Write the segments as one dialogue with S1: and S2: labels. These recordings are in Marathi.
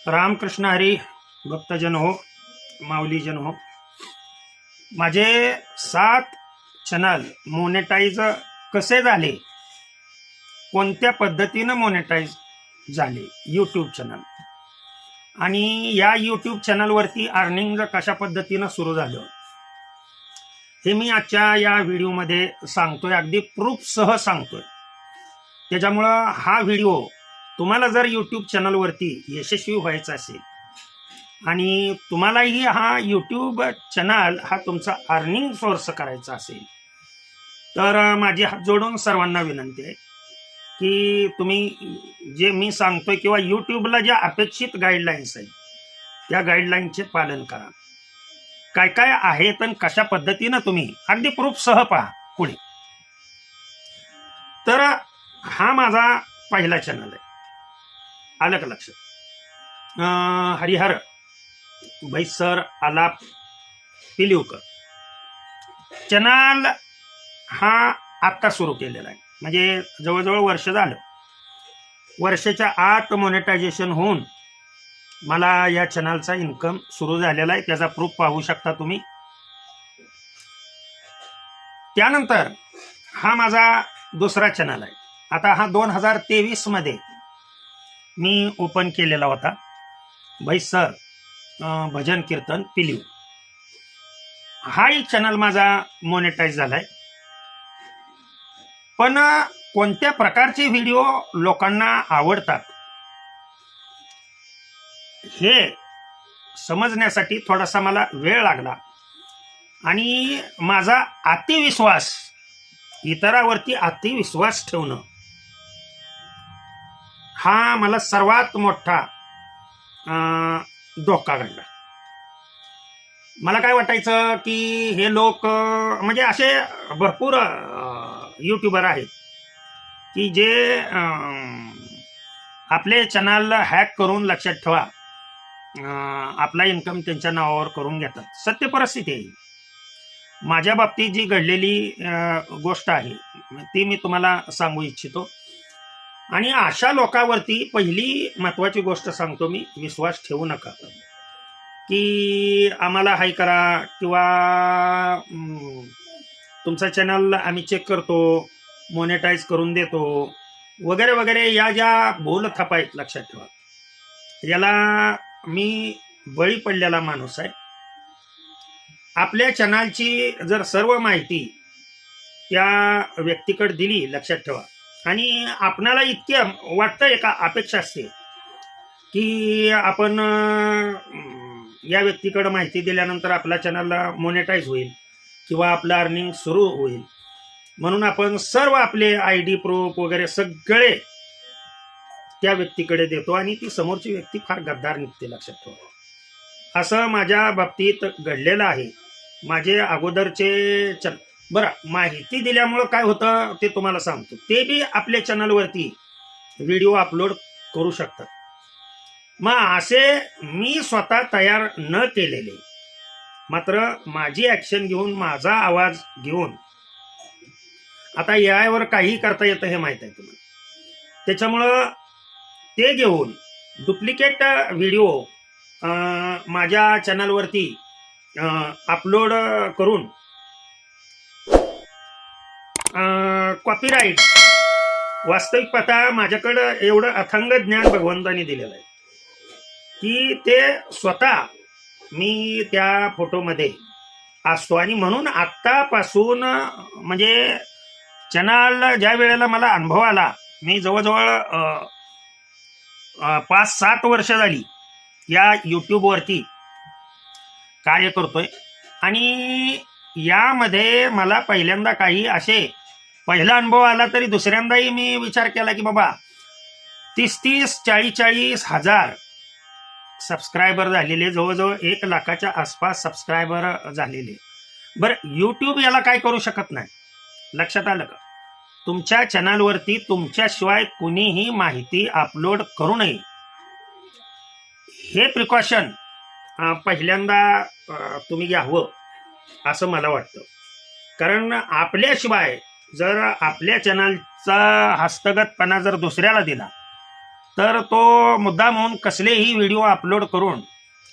S1: रामकृष्ण हरी भक्तजन हो, माऊलीजन हो. माझे 7 चॅनल मोनेटाईज कसे झाले, कोणत्या पद्धतीनं मोनेटाईज झाले यूट्यूब चॅनल, आणि या यूट्यूब चॅनलवरती अर्निंग कशा पद्धतीनं सुरू झालं हे मी आजच्या या व्हिडिओमध्ये सांगतोय. अगदी प्रूफसह सांगतोय. त्याच्यामुळं हा व्हिडिओ तुम्हाला जर यूट्यूब चॅनलवरती यशस्वी व्हायचं असेल आणि तुम्हालाही हा यूट्यूब चॅनल हा तुमचा अर्निंग सोर्स करायचा असेल तर माझी हात जोडून सर्वांना विनंती आहे की तुम्ही जे मी सांगतोय किंवा यूट्यूबला ज्या अपेक्षित गाईडलाईन्स आहेत त्या गाईडलाईनचे पालन करा. काय काय आहेत आणि कशा पद्धतीनं तुम्ही अगदी प्रूफसह पहा पुढे. तर हा माझा पहिला चॅनल आहे. आलं का लक्षात? हरिहर बैसर आलाप पिलिवकर चॅनल हा आत्ता सुरू केलेला आहे. म्हणजे जवळजवळ वर्ष झालं. वर्षाच्या आत मोनेटायझेशन होऊन मला या चॅनलचा इन्कम सुरू झालेला आहे. त्याचा प्रूफ पाहू शकता तुम्ही. त्यानंतर हा माझा दुसरा चॅनल आहे. आता हा 2023 मध्ये मी ओपन केलेला होता. बैसर भजन कीर्तन पिलिव हाही चॅनल माझा मोनेटाईज झालाय. पण कोणत्या प्रकारचे व्हिडिओ लोकांना आवडतात हे समजण्यासाठी थोडासा मला वेळ लागला. आणि माझा अतिविश्वास, इतरावरती अतिविश्वास ठेवणं हा मला सर्वात मोठा धोका घडला. मला काय वाटायचं की हे लोक म्हणजे असे भरपूर यूट्यूबर आहेत की जे आपले चॅनल हॅक करून, लक्षात ठेवा, आपला इन्कम त्यांच्या नावावर करून घेतात. सत्य परिस्थिती आहे. माझ्या बाबतीत जी घडलेली गोष्ट आहे ती मी तुम्हाला सांगू इच्छितो. आणि अशा लोकांवरती पहिली महत्वाची गोष्ट सांगतो मी, विश्वास ठेवू नका की आम्हाला हाय करा किंवा तुमचा चॅनल आम्ही चेक करतो, मोनेटाईज करून देतो वगैरे वगैरे. या ज्या बोलथापा आहेत, लक्षात ठेवा, याला मी बळी पडलेला माणूस आहे. आपल्या चॅनलची जर सर्व माहिती त्या व्यक्तीकडे दिली, लक्षात ठेवा, आणि आपणाला इतके वाटतंय का, अपेक्षा असते की आपण या व्यक्तीकडे माहिती दिल्यानंतर आपला चॅनल मोनेटाईज होईल किंवा आपलं अर्निंग सुरू होईल, म्हणून आपण सर्व आपले ID प्रूफ वगैरे सगळे त्या व्यक्तीकडे देतो आणि ती समोरची व्यक्ती फार गद्दार निघते, लक्षात ठेवा. असं माझ्या बाबतीत घडलेलं आहे. माझे अगोदरचे बरं, माहिती दिल्यामुळं काय होतं ते तुम्हाला सांगतो. ते बी आपल्या चॅनलवरती व्हिडिओ अपलोड करू शकतात. मग असे मी स्वतः तयार न केलेले, मात्र माझी ॲक्शन घेऊन, माझा आवाज घेऊन, आता यावर काही करता येतं हे माहीत आहे तुम्हाला. त्याच्यामुळं ते घेऊन डुप्लिकेट व्हिडिओ माझ्या चॅनलवरती अपलोड करून कॉपीराईट, वास्तविक पाहता माझ्याकडं एवढं अथंग ज्ञान भगवंतानी दिलेलं आहे की ते स्वतः मी त्या फोटोमध्ये असतो. आणि म्हणून आत्तापासून म्हणजे चॅनल ज्या वेळेला मला अनुभव आला, मी जवळजवळ 5-7 वर्ष झाली या यूट्यूबवरती कार्य करतोय. आणि यामध्ये मला पहिल्यांदा काही असे पहिला अनुभव आला तरी दुसऱ्यांदाही मी विचार केला की बाबा 30-30, 40-40 हजार सबस्क्रायबर झालेले, जवळजवळ 1 लाखाच्या आसपास सबस्क्रायबर झालेले. बरं, यूट्यूब याला काय करू शकत नाही, लक्षात आलं का? तुमच्या चॅनलवरती तुमच्याशिवाय कुणीही माहिती अपलोड करू नये हे प्रिकॉशन पहिल्यांदा तुम्ही घ्यावं असं मला वाटतं. कारण आपल्याशिवाय जर आपल्या चॅनलचा हस्तगतपणा जर दुसऱ्याला दिला तर तो मुद्दाम होऊन कसलेही व्हिडिओ अपलोड करून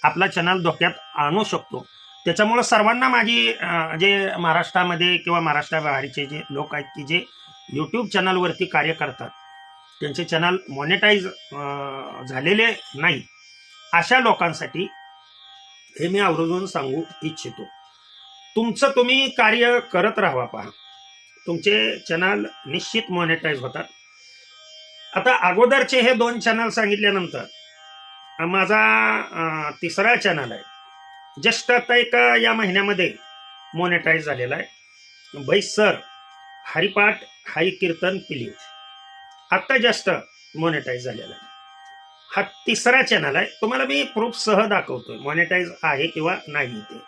S1: आपला चॅनल धोक्यात आणू शकतो. त्याच्यामुळं सर्वांना माझी जे महाराष्ट्रामध्ये किंवा महाराष्ट्राबाहेरचे जे लोक आहेत की जे यूट्यूब चॅनलवरती कार्य करतात, त्यांचे चॅनल मॉनिटाईज झालेले नाही, अशा लोकांसाठी हे मी आवर्जून सांगू इच्छितो. तुमचं तुम्ही कार्य करत राहावा. पहा, तुमचे चॅनल निश्चित मॉनिटाईज होतात. आता अगोदरचे हे 2 चॅनल सांगितल्यानंतर माझा तिसरा चॅनल आहे, जस्ट आता एक या महिन्यामध्ये मॉनिटाईज झालेला आहे. बैसर हरिपाठ हरी कीर्तन पिलीव, आत्ता जस्ट मॉनिटाईज झालेला आहे. हा तिसरा चॅनल आहे. तुम्हाला मी प्रूफ सह दाखवतोय मॉनिटाईज आहे किंवा नाही ते.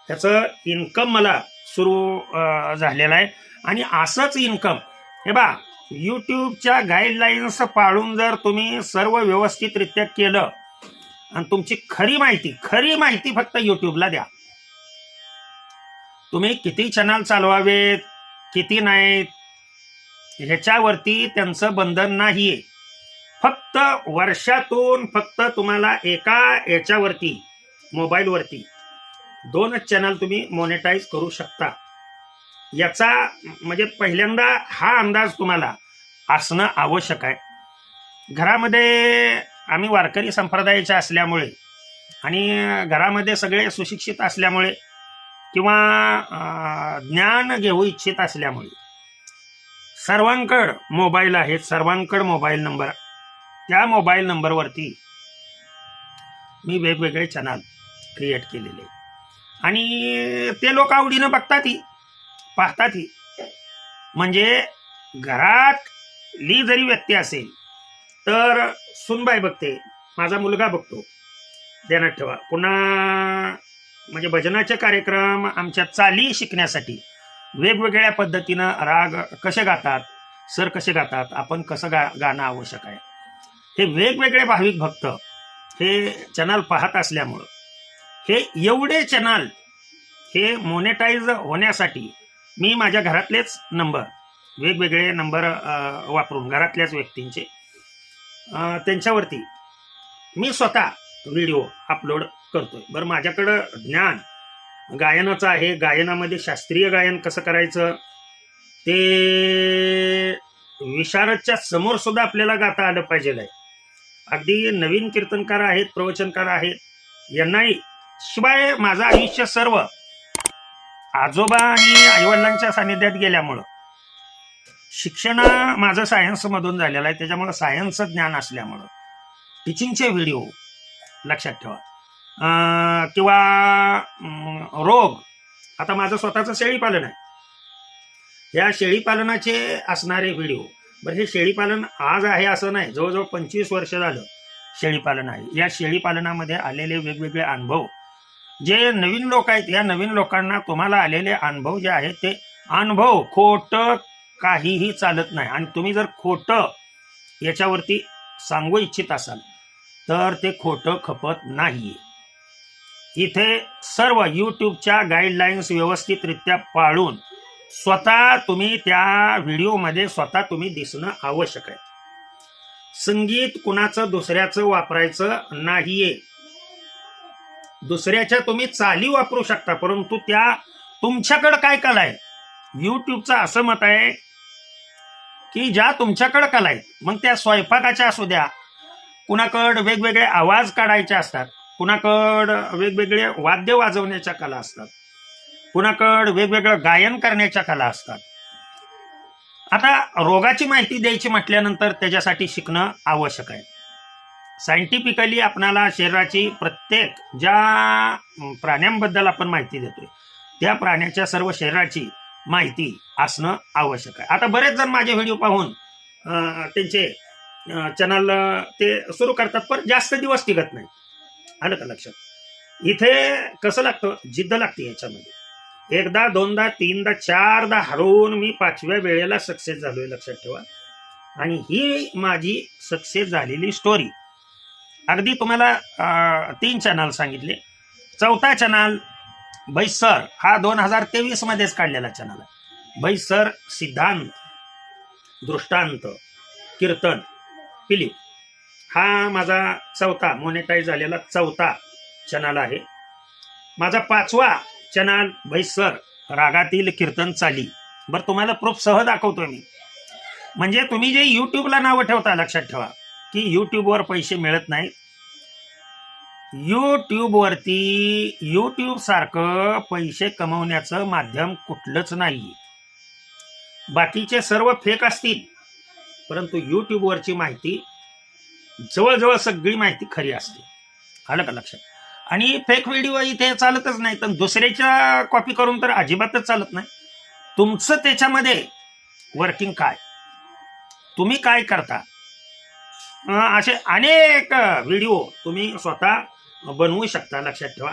S1: त्याचं इन्कम मला सुरू झालेलं आहे. आणि असंच इन्कम हे बा यूट्यूबच्या गाईडलाईन्स पाळून जर तुम्ही सर्व व्यवस्थितरित्या केलं आणि तुमची खरी माहिती फक्त यूट्यूबला द्या. तुम्ही किती चॅनल चालवावेत किती नाहीत ह्याच्यावरती त्यांचं बंधन नाहीये. फक्त वर्षातून फक्त तुम्हाला एका याच्यावरती मोबाईलवरती 2 चॅनल तुम्ही मॉनिटाईज करू शकता. याचा म्हणजे पहिल्यांदा हा अंदाज तुम्हाला असणं आवश्यक आहे. घरामध्ये आम्ही वारकरी संप्रदायाचे असल्यामुळे आणि घरामध्ये सगळे सुशिक्षित असल्यामुळे किंवा ज्ञान घेऊ इच्छित असल्यामुळे सर्वांकडे मोबाईल आहेत, सर्वांकडे मोबाईल नंबर. त्या मोबाईल नंबरवरती मी वेगवेगळे चॅनल क्रिएट केलेले आणि ते लोक आवडीनं पाहतातही. म्हणजे घरातली जरी व्यक्ती असेल तर सुनबाई बघते, माझा मुलगा बघतो, ध्यानात ठेवा. पुन्हा म्हणजे भजनाचे कार्यक्रम आमच्या चाली शिकण्यासाठी वेगवेगळ्या पद्धतीनं राग कसे गातात, सर कसे गातात, आपण कसं गाणं आवश्यक आहे, हे वेगवेगळे भाविक भक्त हे चॅनल पाहत असल्यामुळं हे एवढे चॅनल हे मॉनिटाईज होण्यासाठी मी माझ्या घरातलेच नंबर वेगवेगळे नंबर वापरून घरातल्याच व्यक्तींचे त्यांच्यावरती मी स्वतः व्हिडिओ अपलोड करतोय. बरं, माझ्याकडं ज्ञान गायनाचं आहे. गायनामध्ये शास्त्रीय गायन कसं करायचं ते विशारदच्या समोर सुद्धा आपल्याला गाता आलं पाहिजे आहे. अगदी नवीन कीर्तनकार आहेत, प्रवचनकार आहेत, यांनाही. शिवाय माझं आयुष्य सर्व आजोबा आणि आईवडिलांच्या सानिध्यात गेल्यामुळं शिक्षण माझं सायन्समधून झालेलं आहे. त्याच्यामुळं सायन्सचं ज्ञान असल्यामुळं टीचिंगचे व्हिडिओ लक्षात ठेवा किंवा रोग. आता माझं स्वतःचं शेळीपालन आहे. या शेळीपालनाचे असणारे व्हिडिओ. बरं, हे शेळीपालन आज आहे असं नाही, जवळजवळ 25 वर्ष झालं शेळीपालन आहे. या शेळीपालनामध्ये आलेले वेगवेगळे अनुभव जे नवीन लोक आहेत, या नवीन लोकांना तुम्हाला आलेले अनुभव जे आहेत ते अनुभव खोटं काहीही चालत नाही. आणि तुम्ही जर खोटं याच्यावरती सांगू इच्छित असाल तर ते खोटं खपत नाही. इथे सर्व यूट्यूबच्या गाईडलाईन्स व्यवस्थितरित्या पाळून स्वतः तुम्ही त्या व्हिडिओमध्ये स्वतः तुम्ही दिसणं आवश्यक आहे. संगीत कुणाचं दुसऱ्याचं वापरायचं नाहीये. दुसऱ्याच्या तुम्ही चाली वापरू शकता, परंतु त्या तुमच्याकडं काय कला आहे. यूट्यूबचं असं मत आहे की ज्या तुमच्याकडं कला आहेत, मग त्या स्वयंपाकाच्या असू द्या, कुणाकडं वेगवेगळे आवाज काढायचे असतात, कुणाकडं वेगवेगळे वाद्य वाजवण्याच्या कला असतात, कुणाकडं वेगवेगळं गायन करण्याच्या कला असतात. आता रोगाची माहिती द्यायची म्हटल्यानंतर त्याच्यासाठी शिकणं आवश्यक आहे. सायंटिफिकली आपणाला शरीराची प्रत्येक ज्या प्राण्यांबद्दल आपण माहिती देतोय त्या प्राण्याच्या सर्व शरीराची माहिती असणं आवश्यक आहे. आता बरेच जण माझे व्हिडिओ पाहून त्यांचे चॅनल ते सुरू करतात, पण जास्त दिवस टिकत नाही. आलं का लक्षात. इथे कसं लागतं, जिद्द लागते याच्यामध्ये. एकदा दोनदा तीनदा चारदा हरवून मी 5व्या वेळेला सक्सेस झालोय, लक्षात ठेवा. आणि ही माझी सक्सेस झालेली स्टोरी. अगदी तुम्हाला 3 चॅनल सांगितले. 4था चॅनल बैसर हा 2023 मध्येच काढलेला चॅनल आहे. बैसर सिद्धांत दृष्टांत कीर्तन पिलीव हा माझा चौथा मोनेटाईज झालेला चौथा चॅनल आहे. माझा 5वा चॅनल भैसर रागातील कीर्तन चाली. बरं तुम्हाला प्रूफ सह दाखवतोय मी. म्हणजे तुम्ही जे युट्यूबला नावं ठेवता, लक्षात ठेवा की युट्यूबवर पैसे मिळत नाहीत. युट्यूब सारखं पैसे कमवण्याचं माध्यम कुठलंच नाही. बाकीचे सर्व फेक असतील, परंतु युट्यूबवरची माहिती जवळजवळ सगळी माहिती खरी असते. आलं का लक्षात? आणि फेक व्हिडिओ इथे चालतच नाही, तर दुसऱ्याच्या कॉपी करून तर अजिबातच चालत नाही. तुमचं त्याच्यामध्ये वर्किंग काय, तुम्ही काय करता, असे अनेक व्हिडिओ तुम्ही स्वतः बनवू शकता. लक्षात ठेवा.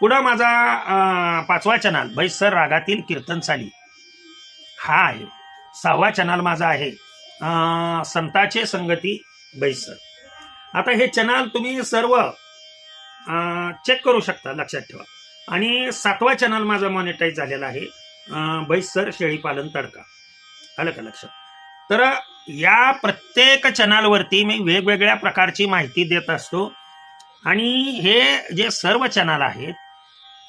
S1: पुढं माझा 5वा चॅनल भैसर रागातील कीर्तन चाली हा आहे. 6वा चॅनल माझा आहे संताचे संगती भैसर. आता हे चॅनल तुम्ही सर्व चेक करू शकता. लक्षात ठेवा. आणि 7वा चॅनल माझा मॉनिटाईज झालेला आहे भैसर शेळीपालन तडका. आलं का लक्षात? तर या प्रत्येक चॅनलवरती मी वेगवेगळ्या प्रकारची माहिती देत असतो. आणि हे जे सर्व चॅनल आहेत,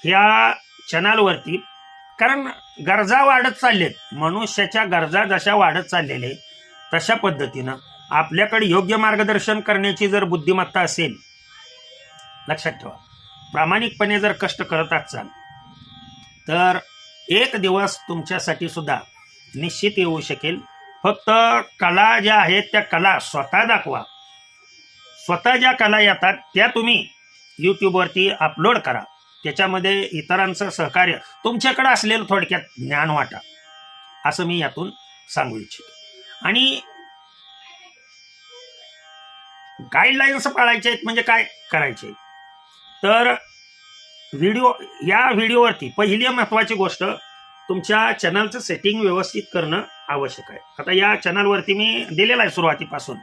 S1: ह्या चॅनलवरती कारण गरजा वाढत चाललेत, मनुष्याच्या गरजा जशा वाढत चाललेले तशा पद्धतीनं आपल्याकडे योग्य मार्गदर्शन करण्याची जर बुद्धिमत्ता असेल, लक्षात ठेवा, प्रामाणिकपणे जर कष्ट करत असाल तर एक दिवस तुमच्यासाठी सुद्धा निश्चित येऊ शकेल. फक्त कला ज्या आहेत त्या कला स्वतः दाखवा. स्वतः ज्या कला येतात त्या तुम्ही यूट्यूबवरती अपलोड करा. त्याच्यामध्ये इतरांचं सहकार्य तुमच्याकडे असलेलं थोडक्यात ज्ञान वाटा, असं मी यातून सांगू इच्छितो. आणि गाईडलाईन्स पाळायचे आहेत. म्हणजे काय करायचे तर या व्हिडिओवरती पहिली महत्त्वाची गोष्ट, तुमच्या चॅनलचं सेटिंग व्यवस्थित करणं आवश्यक आहे. आता या चॅनलवरती मी दिलेला आहे सुरुवातीपासून,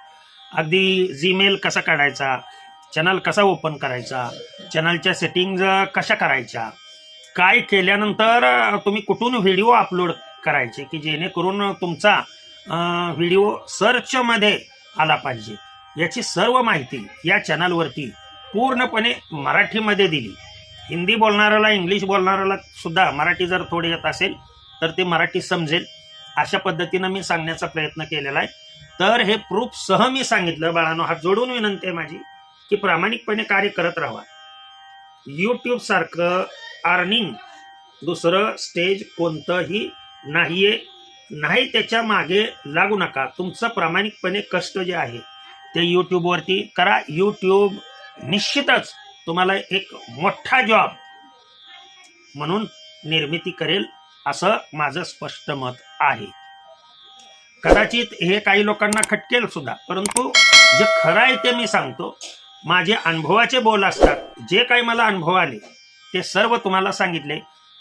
S1: अगदी जीमेल कसा काढायचा, चॅनल कसा ओपन करायचा, चॅनलच्या सेटिंग कशा करायच्या, काय केल्यानंतर तुम्ही कुठून व्हिडिओ अपलोड करायचे की जेणेकरून तुमचा व्हिडिओ सर्चमध्ये आला पाहिजे, याची सर्व माहिती या चॅनलवरती पूर्णपणे मराठीमध्ये दिली. हिंदी बोलणाऱ्याला, इंग्लिश बोलणाऱ्याला सुद्धा मराठी जर थोडी येत असेल तर ते मराठी समजेल, अशा पद्धतीनं मी सांगण्याचा प्रयत्न केलेला आहे. तर हे प्रूफ सह मी सांगितलं. बाळांनो, हात जोडून विनंती आहे माझी की प्रामाणिकपणे कार्य करत राहा. यूट्यूब सारखं अर्निंग दुसरं स्टेज कोणतंही नाहीये, नाही त्याच्या मागे लागू नका. तुमचं प्रामाणिकपणे कष्ट जे आहे ते यूट्यूबवरती करा. यूट्यूब निश्चितच तुम्हाला एक मोठा जॉब म्हणून निर्मिती करेल, असं माझं स्पष्ट मत आहे. कदाचित हे काही लोकांना खटकेल सुद्धा, परंतु जे खरं आहे ते मी सांगतो. माझे अनुभवाचे बोल असतात. जे काही मला अनुभव आले ते सर्व तुम्हाला सांगितले.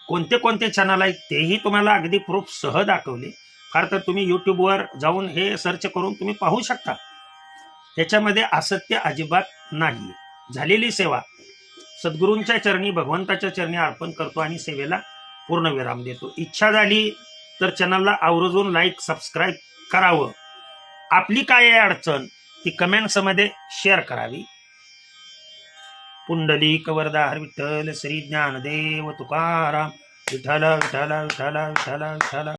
S1: कोणते कोणते चॅनल आहेत तेही तुम्हाला अगदी प्रूफ सह दाखवले. फार तर तुम्ही यूट्यूबवर जाऊन हे सर्च करून तुम्ही पाहू शकता. त्याच्यामध्ये असत्य अजिबात नाही. झालेली सेवा सद्गुरूंच्या चरणी, भगवंताच्या चरणी अर्पण करतो आणि सेवेला पूर्णविराम देतो. इच्छा झाली तर चॅनलला आवर्जून लाईक, सबस्क्राईब करावं. आपली काय आहे अडचण ती कमेंट्समध्ये शेअर करावी. पुंडलिक वरदाहर विठ्ठल श्री ज्ञानदेव तुकाराम. विठ्ठल विठ्ठल विठ्ठल विठ्ठल विठ्ठल.